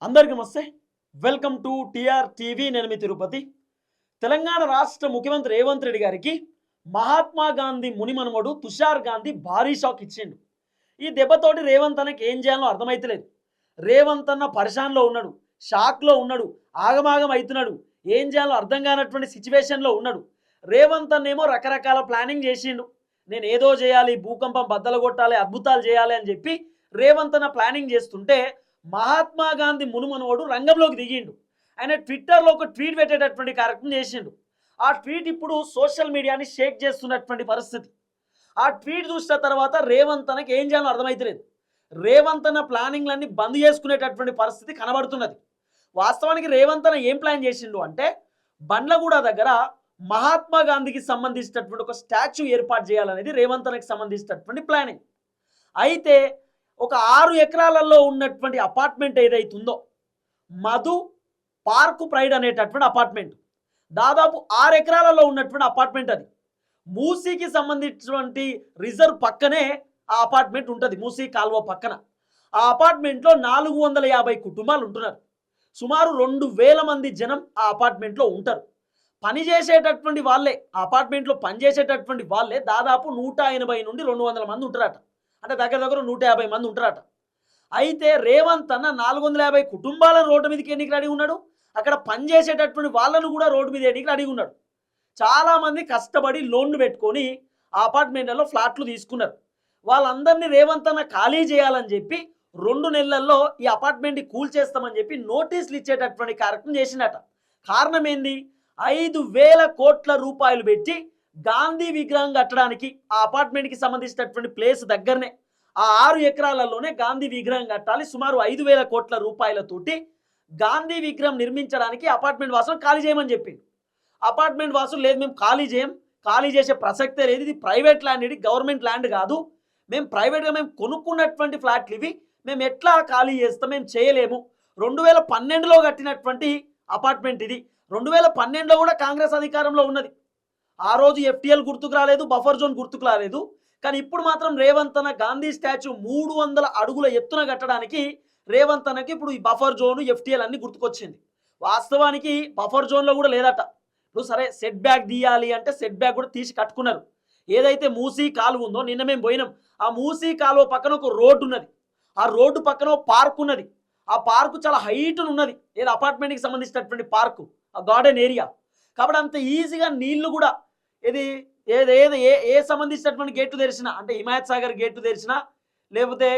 అందరికీ నమస్తే. Welcome to TR TV. నేను మీ తిరుపతి. తెలంగాణ రాష్ట్ర ముఖ్యమంత్రి రేవంత్ రెడ్డి గారికి మహాత్మా గాంధీ మునిమనుమడు తుషార్ గాంధీ భారీ షాక్ ఇచ్చిండు. ఈ దెబ్బతోటి రేవంత్ అన్నకి ఏం చేయాలో అర్థమైతలేదు. రేవంత్ అన్న పరిశాన్లో ఉన్నాడు, షాక్లో ఉన్నాడు, ఆగమాగం అవుతున్నాడు, ఏం చేయాలో అర్థం కానటువంటి సిచ్యువేషన్లో ఉన్నాడు. రేవంత్ అన్నేమో రకరకాల ప్లానింగ్ చేసిండు. నేను ఏదో చేయాలి, భూకంపం బద్దలు కొట్టాలి, అద్భుతాలు చేయాలి అని చెప్పి రేవంత్ అన్న ప్లానింగ్ చేస్తుంటే మహాత్మా గాంధీ మునుమనువడు రంగంలోకి దిగిండు. ఆయన ట్విట్టర్లో ఒక ట్వీట్ పెట్టేటటువంటి కార్యక్రమం చేసిండు. ఆ ట్వీట్ ఇప్పుడు సోషల్ మీడియాని షేక్ చేస్తున్నటువంటి పరిస్థితి. ఆ ట్వీట్ చూసిన తర్వాత రేవంత్ అన్నకి ఏం చేయాలో అర్థమైతలేదు. రేవంత్ అన్న ప్లానింగ్లన్నీ బంద్ చేసుకునేటటువంటి పరిస్థితి కనబడుతున్నది. వాస్తవానికి రేవంత్ అన్న ఏం ప్లాన్ చేసిండు అంటే బండ్లగూడ దగ్గర మహాత్మా గాంధీకి సంబంధించినటువంటి ఒక స్టాచ్యూ ఏర్పాటు చేయాలనేది రేవంత్ అన్నకి సంబంధించినటువంటి ప్లానింగ్. అయితే ఒక 6 ఎకరాలలో ఉన్నటువంటి అపార్ట్మెంట్ ఏదైతుందో మధు పార్క్ ప్రైడ్ అనేటటువంటి అపార్ట్మెంట్, దాదాపు 6 ఎకరాలలో ఉన్నటువంటి అపార్ట్మెంట్. అది మూసీకి సంబంధించినటువంటి రిజర్వ్ పక్కనే ఆ అపార్ట్మెంట్ ఉంటుంది, మూసీ కాల్వ పక్కన. ఆ అపార్ట్మెంట్లో 450 కుటుంబాలు ఉంటున్నారు. సుమారు 2000 మంది జనం ఆ అపార్ట్మెంట్లో ఉంటారు. పనిచేసేటటువంటి వాళ్ళే, ఆ అపార్ట్మెంట్లో పనిచేసేటటువంటి వాళ్ళే దాదాపు 180 నుండి 200 మంది ఉంటారట. అంటే దగ్గర 150 మంది ఉంటారట. అయితే రేవంత్ అన్న 450 కుటుంబాలను రోడ్డు మీదకి ఎన్నికలు అడిగి ఉన్నాడు. అక్కడ పనిచేసేటటువంటి వాళ్ళను కూడా రోడ్డు మీద ఎన్నికలు అడిగి ఉన్నాడు. చాలామంది కష్టపడి లోన్లు పెట్టుకొని ఆ అపార్ట్మెంట్లలో ఫ్లాట్లు తీసుకున్నారు. వాళ్ళందరినీ రేవంత్ అన్న ఖాళీ చేయాలని చెప్పి 2 నెలల్లో ఈ అపార్ట్మెంట్ని కూల్చేస్తామని చెప్పి నోటీసులు ఇచ్చేటటువంటి కార్యక్రమం చేసినట. కారణం ఏంది? 5,000 కోట్ల రూపాయలు పెట్టి గాంధీ విగ్రహం కట్టడానికి ఆ అపార్ట్మెంట్కి సంబంధించినటువంటి ప్లేస్ దగ్గరనే ఆ 6 ఎకరాలలోనే గాంధీ విగ్రహం కట్టాలి. సుమారు 5,000 కోట్ల రూపాయలతోటి గాంధీ విగ్రహం నిర్మించడానికి అపార్ట్మెంట్ వాసులు ఖాళీ చేయమని చెప్పింది. అపార్ట్మెంట్ వాసులు లేదు, మేము ఖాళీ చేయం, ఖాళీ చేసే ప్రసక్తే లేదు, ఇది ప్రైవేట్ ల్యాండ్, ఇది గవర్నమెంట్ ల్యాండ్ కాదు, మేము ప్రైవేట్గా మేము కొనుక్కున్నటువంటి ఫ్లాట్లు ఇవి, మేము ఎట్లా ఖాళీ చేస్తాం, మేము చేయలేము. 2012లో కట్టినటువంటి అపార్ట్మెంట్ ఇది. 2012లో కూడా కాంగ్రెస్ అధికారంలో ఉన్నది. ఆ రోజు ఎఫ్టీఎల్ గుర్తుకు రాలేదు, బఫర్ జోన్ గుర్తుకు రాలేదు. కానీ ఇప్పుడు మాత్రం రేవంత్ అన్న గాంధీ స్టాచ్యూ 300 అడుగుల ఎత్తున కట్టడానికి రేవంత్ అన్నకి ఇప్పుడు ఈ బఫర్ జోన్, ఎఫ్టీఎల్ అన్ని గుర్తుకొచ్చింది. వాస్తవానికి బఫర్ జోన్లో కూడా లేదట. ఇప్పుడు సరే సెట్ బ్యాక్ తీయాలి అంటే సెట్ బ్యాక్ కూడా తీసి కట్టుకున్నారు. ఏదైతే మూసీ కాలువ ఉందో, నిన్న మేము పోయినాం, ఆ మూసీ కాలువ పక్కన ఒక రోడ్డు ఉన్నది, ఆ రోడ్డు పక్కన ఒక పార్క్ ఉన్నది. ఆ పార్కు చాలా హైట్ ఉన్నది, ఏదో అపార్ట్మెంట్కి సంబంధించినటువంటి పార్కు, ఆ గార్డెన్ ఏరియా. కాబట్టి అంత ఈజీగా నీళ్లు కూడా ఇది ఏది ఏ సంబంధించినటువంటి గేట్లు తెరిచినా, అంటే హిమాయత్ సాగర్ గేట్లు తెరిచినా లేకపోతే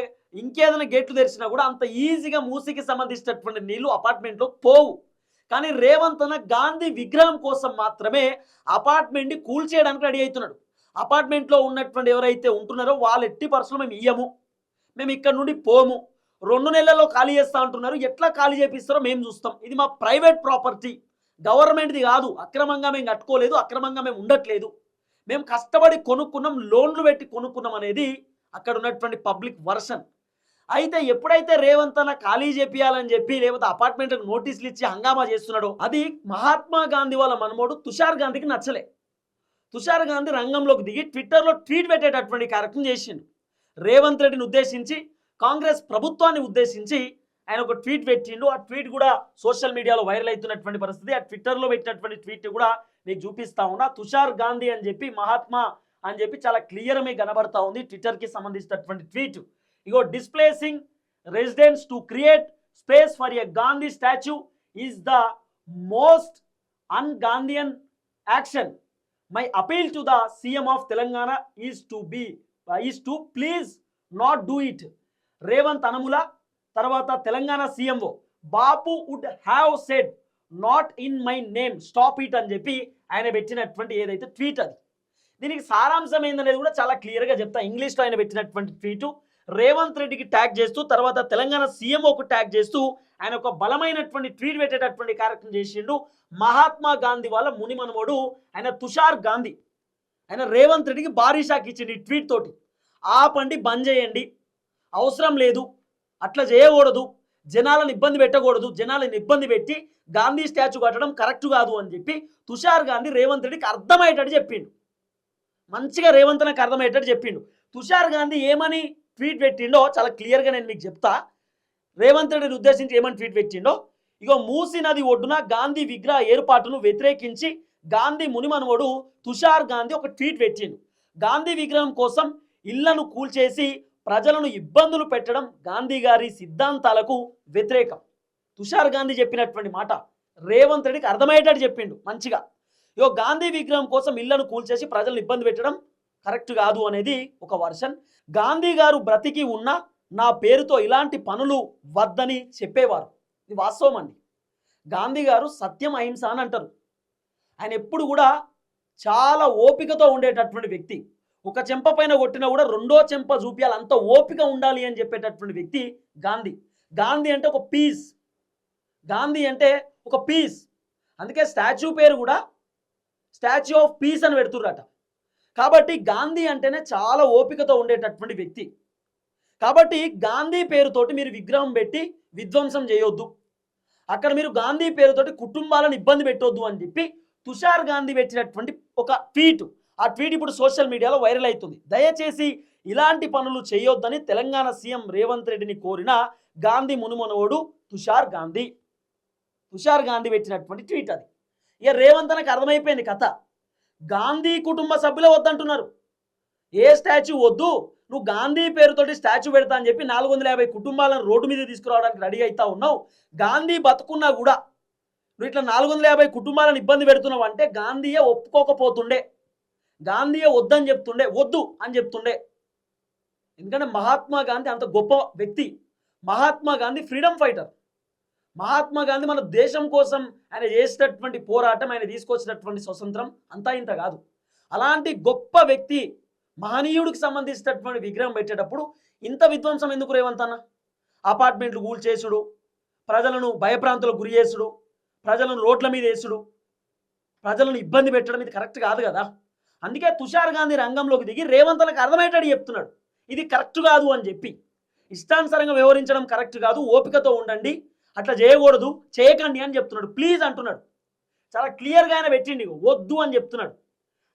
ఇంకేదైనా గేట్లు తెరిచినా కూడా అంత ఈజీగా మూసీకి సంబంధించినటువంటి నీళ్లు అపార్ట్మెంట్లో పోవు. కానీ రేవంత్ అన్న గాంధీ విగ్రహం కోసం మాత్రమే అపార్ట్మెంట్ని కూల్చేయడానికి రెడీ అవుతున్నాడు. అపార్ట్మెంట్లో ఉన్నటువంటి ఎవరైతే ఉంటున్నారో వాళ్ళు ఎట్టి పరిస్థితుల్లో మేము ఇయ్యము, మేము ఇక్కడ నుండి పోము, 2 నెలల్లో ఖాళీ చేస్తా అంటున్నారు, ఎట్లా ఖాళీ చేపిస్తారో మేము చూస్తాం, ఇది మా ప్రైవేట్ ప్రాపర్టీ, గవర్నమెంట్ది కాదు, అక్రమంగా మేము కట్టుకోలేదు, అక్రమంగా మేము ఉండట్లేదు, మేము కష్టపడి కొనుక్కున్నాం, లోన్లు పెట్టి కొనుక్కున్నాం అనేది అక్కడ ఉన్నటువంటి పబ్లిక్ వర్షన్. అయితే ఎప్పుడైతే రేవంత్ అన్న ఖాళీ చేపియాలని చెప్పి లేకపోతే అపార్ట్మెంట్లకు నోటీసులు ఇచ్చి హంగామా చేస్తున్నాడో అది మహాత్మా గాంధీ వాళ్ళ మనమోడు తుషార్ గాంధీకి నచ్చలే. తుషార్ గాంధీ రంగంలోకి దిగి ట్విట్టర్లో ట్వీట్ పెట్టేటటువంటి కార్యక్రమం చేసిండు. రేవంత్ రెడ్డిని ఉద్దేశించి, కాంగ్రెస్ ప్రభుత్వాన్ని ఉద్దేశించి ఆయన ఒక ట్వీట్ పెట్టిండు. ఆ ట్వీట్ కూడా సోషల్ మీడియాలో వైరల్ అవుతున్నటువంటి పరిస్థితి. ఆ ట్విట్టర్లో పెట్టినటువంటి ట్వీట్ కూడా మీకు చూపిస్తా ఉన్నా. తుషార్ గాంధీ అని చెప్పి మహాత్మా అని చెప్పి చాలా క్లియర్ మీకు కనబడతా ఉంది ట్విట్టర్కి సంబంధించినటువంటి ట్వీట్. ఇగో, displacing residents to create space for a Gandhi statue is the most un-Gandhian action. My appeal to the CM of Telangana is to please not do it. Revanth Anumula తర్వాత Telangana CMO Bapu would have said not in my name, stop it అని చెప్పి ఆయన పెట్టినటువంటి ఏదైతే tweet అది. దీనికి సారాంశం ఏందనేది కూడా చాలా క్లియర్గా చెప్తా. ఇంగ్లీష్లో ఆయన పెట్టినటువంటి ట్వీటు రేవంత్ రెడ్డికి ట్యాగ్ చేస్తూ తర్వాత తెలంగాణ సీఎంఓకు ట్యాగ్ చేస్తూ ఆయన ఒక బలమైనటువంటి ట్వీట్ పెట్టేటటువంటి కార్యక్రమం చేసిండు. మహాత్మా గాంధీ వాళ్ళ మునిమనుమడు ఆయన తుషార్ గాంధీ, ఆయన రేవంత్ రెడ్డికి భారీ షాక్ ఇచ్చింది ఈ ట్వీట్ తోటి. ఆపండి, బంద్ చేయండి, అవసరం లేదు, అట్లా చేయకూడదు, జనాలను ఇబ్బంది పెట్టకూడదు, జనాలను ఇబ్బంది పెట్టి గాంధీ స్టాచ్యూ కట్టడం కరెక్ట్ కాదు అని చెప్పి తుషార్ గాంధీ రేవంత్ రెడ్డికి అర్థమయ్యేటట్టు చెప్పిండు. మంచిగా రేవంత్ అన్నకి అర్థమయ్యేటట్టు చెప్పిండు. తుషార్ గాంధీ ఏమని ట్వీట్ పెట్టిండో చాలా క్లియర్గా నేను మీకు చెప్తా. రేవంత్ రెడ్డిని ఉద్దేశించి ఏమని ట్వీట్ పెట్టిండో, ఇగో మూసీ నది ఒడ్డున గాంధీ విగ్రహ ఏర్పాటును వ్యతిరేకించి గాంధీ మునిమనువడు తుషార్ గాంధీ ఒక ట్వీట్ పెట్టిండు. గాంధీ విగ్రహం కోసం ఇళ్లను కూల్చేసి ప్రజలను ఇబ్బందులు పెట్టడం గాంధీ గారి సిద్ధాంతాలకు వ్యతిరేకం. తుషార్ గాంధీ చెప్పినటువంటి మాట రేవంత్ రెడ్డికి అర్థమయ్యేటట్టు చెప్పిండు మంచిగా. ఇగో గాంధీ విగ్రహం కోసం ఇళ్లను కూల్చేసి ప్రజలను ఇబ్బంది పెట్టడం కరెక్ట్ కాదు అనేది ఒక వర్షన్. గాంధీ గారు బ్రతికి ఉన్న నా పేరుతో ఇలాంటి పనులు వద్దని చెప్పేవారు. ఇది వాస్తవం అండి. గాంధీ గారు సత్యం అహింస అని అంటారు. ఆయన ఎప్పుడు కూడా చాలా ఓపికతో ఉండేటటువంటి వ్యక్తి. ఒక చెంప పైన కొట్టినా కూడా రెండో చెంప చూపించాలి, అంత ఓపిక ఉండాలి అని చెప్పేటటువంటి వ్యక్తి గాంధీ. గాంధీ అంటే ఒక పీస్, గాంధీ అంటే ఒక పీస్. అందుకే స్టాచ్యూ పేరు కూడా స్టాచ్యూ ఆఫ్ పీస్ అని పెడుతుర్రట. కాబట్టి గాంధీ అంటేనే చాలా ఓపికతో ఉండేటటువంటి వ్యక్తి. కాబట్టి గాంధీ పేరుతోటి మీరు విగ్రహం పెట్టి విధ్వంసం చేయొద్దు, అక్కడ మీరు గాంధీ పేరుతోటి కుటుంబాలను ఇబ్బంది పెట్టొద్దు అని చెప్పి తుషార్ గాంధీ పెట్టినటువంటి ఒక ట్వీట్. ఆ ట్వీట్ ఇప్పుడు సోషల్ మీడియాలో వైరల్ అవుతుంది. దయచేసి ఇలాంటి పనులు చేయొద్దని తెలంగాణ సీఎం రేవంత్ రెడ్డిని కోరిన గాంధీ మునుమనవుడు తుషార్ గాంధీ. తుషార్ గాంధీ పెట్టినటువంటి ట్వీట్ అది. ఇక రేవంత్ అనకు అర్థమైపోయింది కథ. గాంధీ కుటుంబ సభ్యులే వద్దంటున్నారు. ఏ స్టాచ్యూ వద్దు, నువ్వు గాంధీ పేరుతోటి స్టాచ్యూ పెడతా అని చెప్పి 450 కుటుంబాలను రోడ్డు మీద తీసుకురావడానికి రెడీ అవుతా ఉన్నావు. గాంధీ బతుకున్నా కూడా నువ్వు ఇట్లా 450 కుటుంబాలను ఇబ్బంది పెడుతున్నావు అంటే గాంధీయే ఒప్పుకోకపోతుండే, గాంధీయే వద్దని చెప్తుండే, వద్దు అని చెప్తుండే. ఎందుకంటే మహాత్మా గాంధీ అంత గొప్ప వ్యక్తి. Mahatma Gandhi freedom fighter. మహాత్మా గాంధీ మన దేశం కోసం ఆయన చేసేటటువంటి పోరాటం, ఆయన తీసుకొచ్చినటువంటి స్వతంత్రం అంతా ఇంత కాదు. అలాంటి గొప్ప వ్యక్తి మహనీయుడికి సంబంధించినటువంటి విగ్రహం పెట్టేటప్పుడు ఇంత విధ్వంసం ఎందుకు రేవంత్ అన్న? అపార్ట్మెంట్లు కూల్చేసుడు, ప్రజలను భయప్రాంతులకు గురి చేసుడు, ప్రజలను రోడ్ల మీద వేసుడు, ప్రజలను ఇబ్బంది పెట్టడం ఇది కరెక్ట్ కాదు కదా. అందుకే తుషార్ గాంధీ రంగంలోకి దిగి రేవంత్లకు అర్థమయ్యేటట్టు చెప్తున్నాడు ఇది కరెక్ట్ కాదు అని చెప్పి. ఇష్టానుసారంగా వ్యవహరించడం కరెక్ట్ కాదు, ఓపికతో ఉండండి, అట్లా చేయకూడదు, చేయకండి అని చెప్తున్నాడు. ప్లీజ్ అంటున్నాడు. చాలా క్లియర్గా ఆయన పెట్టిండి, వద్దు అని చెప్తున్నాడు.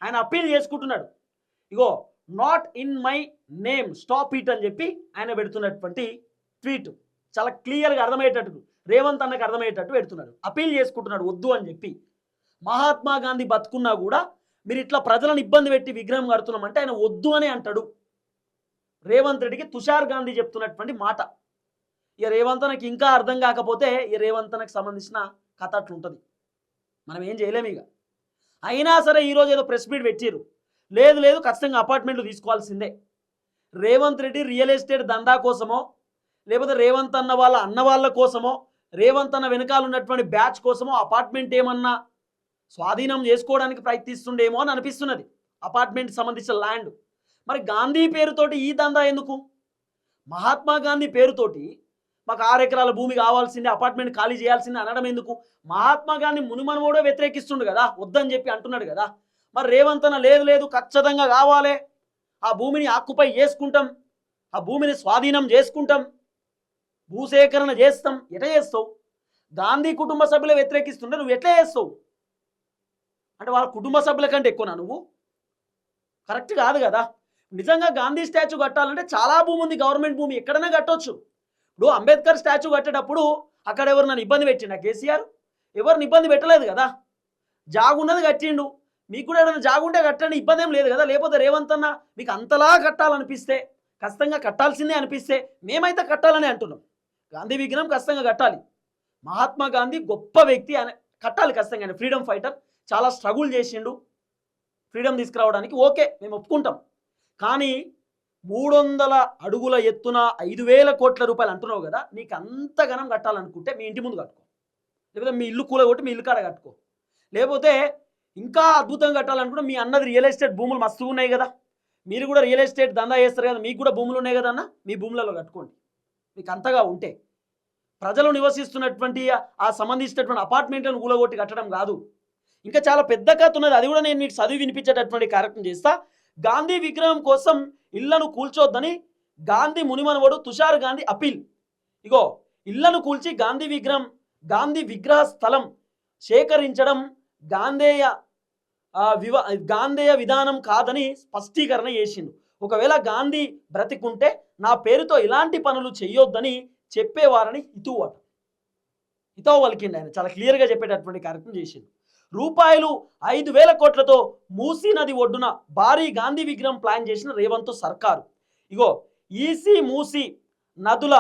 ఆయన అప్పీల్ చేసుకుంటున్నాడు. ఇగో not in my name, stop it అని చెప్పి ఆయన పెడుతున్నటువంటి ట్వీట్ చాలా క్లియర్గా అర్థమయ్యేటట్టు, రేవంత్ అన్నకు అర్థమయ్యేటట్టు పెడుతున్నాడు. అప్పీల్ చేసుకుంటున్నాడు వద్దు అని చెప్పి. మహాత్మా గాంధీ బతుకున్నా కూడా మీరు ఇట్లా ప్రజలను ఇబ్బంది పెట్టి విగ్రహం కడుతున్నామంటే ఆయన వద్దు అని అంటాడు. రేవంత్ రెడ్డికి తుషార్ గాంధీ చెప్తున్నటువంటి మాట. ఇక రేవంత్ అన్నకి ఇంకా అర్థం కాకపోతే ఈ రేవంత్ అన్నకు సంబంధించిన కథ అట్లుంటుంది, మనం ఏం చేయలేము ఇక. అయినా సరే ఈరోజు ఏదో ప్రెస్ మీట్ పెట్టారు. లేదు ఖచ్చితంగా అపార్ట్మెంట్లు తీసుకోవాల్సిందే. రేవంత్ రెడ్డి రియల్ ఎస్టేట్ దందా కోసమో, లేకపోతే రేవంత్ అన్న వాళ్ళ కోసమో, రేవంత్ అన్న వెనకాల ఉన్నటువంటి బ్యాచ్ కోసమో అపార్ట్మెంట్ ఏమన్నా స్వాధీనం చేసుకోవడానికి ప్రయత్నిస్తుండేమో అని అనిపిస్తున్నది. అపార్ట్మెంట్ సంబంధించిన ల్యాండ్. మరి గాంధీ పేరుతోటి ఈ దందా ఎందుకు? మహాత్మా గాంధీ పేరుతోటి మాకు 6 ఎకరాల భూమి కావాల్సిందే, అపార్ట్మెంట్ ఖాళీ చేయాల్సిందే అనడం ఎందుకు? మహాత్మా గాంధీ మునిమనుమోడే వ్యతిరేకిస్తుండు కదా, వద్దని చెప్పి అంటున్నాడు కదా. మరి రేవంత్ అన్న లేదు ఖచ్చితంగా కావాలి, ఆ భూమిని ఆక్యుపై చేసుకుంటాం, ఆ భూమిని స్వాధీనం చేసుకుంటాం, భూసేకరణ చేస్తాం. ఎట్లా చేస్తావు? గాంధీ కుటుంబ సభ్యులే వ్యతిరేకిస్తుంటే నువ్వు ఎట్లా చేస్తావు? అంటే వాళ్ళ కుటుంబ సభ్యుల కంటే ఎక్కువనా నువ్వు? కరెక్ట్ కాదు కదా. నిజంగా గాంధీ స్టాచ్యూ కట్టాలంటే చాలా భూమి ఉంది, గవర్నమెంట్ భూమి, ఎక్కడైనా కట్టవచ్చు. ఇప్పుడు అంబేద్కర్ స్టాచ్యూ కట్టేటప్పుడు అక్కడ ఎవరు నన్ను ఇబ్బంది పెట్టిండా? కేసీఆర్ ఎవరిని ఇబ్బంది పెట్టలేదు కదా, జాగున్నది కట్టిండు. మీకు కూడా ఏదైనా జాగుంటే కట్టండి, ఇబ్బంది ఏం లేదు కదా. లేకపోతే రేవంత్ అన్న మీకు అంతలా కట్టాలనిపిస్తే, ఖచ్చితంగా కట్టాల్సిందే అనిపిస్తే మేమైతే కట్టాలని అంటున్నాం. గాంధీ విగ్రహం ఖచ్చితంగా కట్టాలి. మహాత్మా గాంధీ గొప్ప వ్యక్తి, ఆయన కట్టాలి ఖచ్చితంగా. ఆయన ఫ్రీడమ్ ఫైటర్, చాలా స్ట్రగుల్ చేసిండు ఫ్రీడమ్ తీసుకురావడానికి, ఓకే మేము ఒప్పుకుంటాం. కానీ 300 అడుగుల ఎత్తున 5,000 కోట్ల రూపాయలు అంటున్నావు కదా, నీకు అంతగనం కట్టాలనుకుంటే మీ ఇంటి ముందు కట్టుకో, లేకపోతే మీ ఇల్లు కూలగొట్టి మీ ఇల్లు కాడ కట్టుకో. లేకపోతే ఇంకా అద్భుతంగా కట్టాలనుకుంటే మీ అన్నది రియల్ ఎస్టేట్ భూములు మస్తు ఉన్నాయి కదా, మీరు కూడా రియల్ ఎస్టేట్ దందా చేస్తారు కదా, మీకు కూడా భూములు ఉన్నాయి కదా అన్న, మీ భూములలో కట్టుకోండి. మీకు అంతగా ఉంటే ప్రజలు నివసిస్తున్నటువంటి ఆ సంబంధించినటువంటి అపార్ట్మెంట్లను కూలగొట్టి కట్టడం కాదు, ఇంకా చాలా పెద్ద కథ ఉన్నది. అది కూడా నేను మీకు చదివి వినిపించేటటువంటి కార్యక్రమం చేస్తా. గాంధీ విగ్రహం కోసం ఇళ్లను కూల్చొద్దని గాంధీ మునిమనవడు తుషార్ గాంధీ అపీల్. ఇగో ఇళ్లను కూల్చి గాంధీ విగ్రహ స్థలం సేకరించడం గాంధేయ విధానం కాదని స్పష్టీకరణ చేసిండు. ఒకవేళ గాంధీ బ్రతికుంటే నా పేరుతో ఇలాంటి పనులు చేయొద్దని చెప్పేవారని హితువు అట. హితవు పలికిండు ఆయన, చాలా క్లియర్గా చెప్పేటటువంటి కార్యక్రమం చేసిండు. రూపాయలు 5,000 కోట్లతో మూసీ నది ఒడ్డున భారీ గాంధీ విగ్రహం ప్లాన్ చేసిన రేవంత్ సర్కారు. ఇగో ఈసీ మూసీ నదుల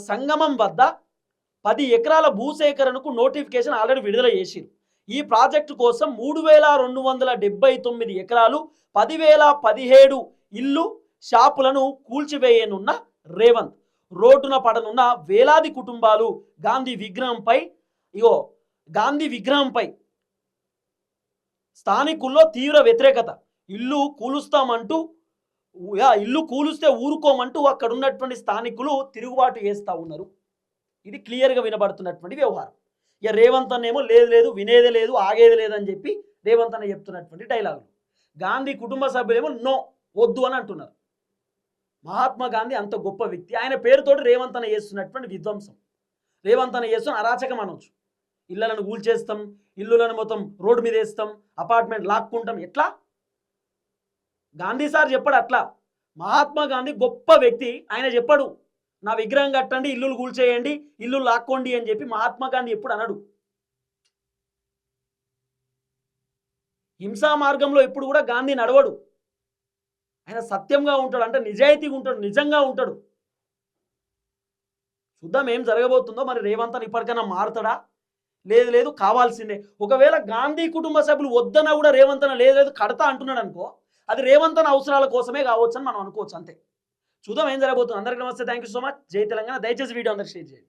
సంగమం వద్ద 10 ఎకరాల భూసేకరణకు నోటిఫికేషన్ ఆల్రెడీ విడుదల చేసింది. ఈ ప్రాజెక్టు కోసం 3,279 ఎకరాలు 10,017 ఇల్లు షాపులను కూల్చివేయనున్న రేవంత్ రోడ్డున పడనున్న వేలాది కుటుంబాలు గాంధీ విగ్రహంపై స్థానికుల్లో తీవ్ర వ్యతిరేకత. ఇల్లు కూలుస్తే ఊరుకోమంటూ అక్కడ ఉన్నటువంటి స్థానికులు తిరుగుబాటు చేస్తూ ఉన్నారు. ఇది క్లియర్గా వినబడుతున్నటువంటి వ్యవహారం. ఇక రేవంత్ అన్నేమో లేదు వినేదే లేదు ఆగేది లేదని చెప్పి రేవంత్ అన్న చెప్తున్నటువంటి డైలాగులు. గాంధీ కుటుంబ సభ్యులేమో నో వద్దు అని అంటున్నారు. మహాత్మా గాంధీ అంత గొప్ప వ్యక్తి, ఆయన పేరుతోటి రేవంత్ అన్న చేస్తున్నటువంటి విధ్వంసం, రేవంత్ అన్న చేస్తున్న అరాచకం అనొచ్చు. ఇళ్లను కూల్చేస్తాం, ఇల్లులను మొత్తం రోడ్డు మీద వేస్తాం, అపార్ట్మెంట్ లాక్కుంటాం. ఎట్లా? గాంధీ సార్ చెప్పాడు అట్లా. మహాత్మా గాంధీ గొప్ప వ్యక్తి, ఆయన చెప్పాడు నా విగ్రహం కట్టండి, ఇల్లులు కూల్చేయండి, ఇల్లు లాక్కోండి అని చెప్పి మహాత్మా గాంధీ ఎప్పుడు అనడు. హింసా మార్గంలో ఎప్పుడు కూడా గాంధీ నడవడు. ఆయన సత్యంగా ఉంటాడు, అంటే నిజాయితీగా ఉంటాడు, నిజంగా ఉంటాడు. చూద్దాం ఏం జరగబోతుందో. మరి రేవంత్ అని ఇప్పటికైనా మారుతాడా? లేదు కావాల్సిందే. ఒకవేళ గాంధీ కుటుంబ సభ్యులు వద్దన్నా కూడా రేవంత్ అన్న లేదు కడతా అంటున్నాడు అనుకో, అది రేవంత్ అన్న అవసరాల కోసమే కావచ్చు అని మనం అనుకోవచ్చు, అంతే. చూద్దాం ఏం జరగబోతుంది. అందరికీ నమస్తే, థ్యాంక్ యూ సో మచ్. జై తెలంగాణ. దయచేసి వీడియో అందరికి షేర్ చేయండి.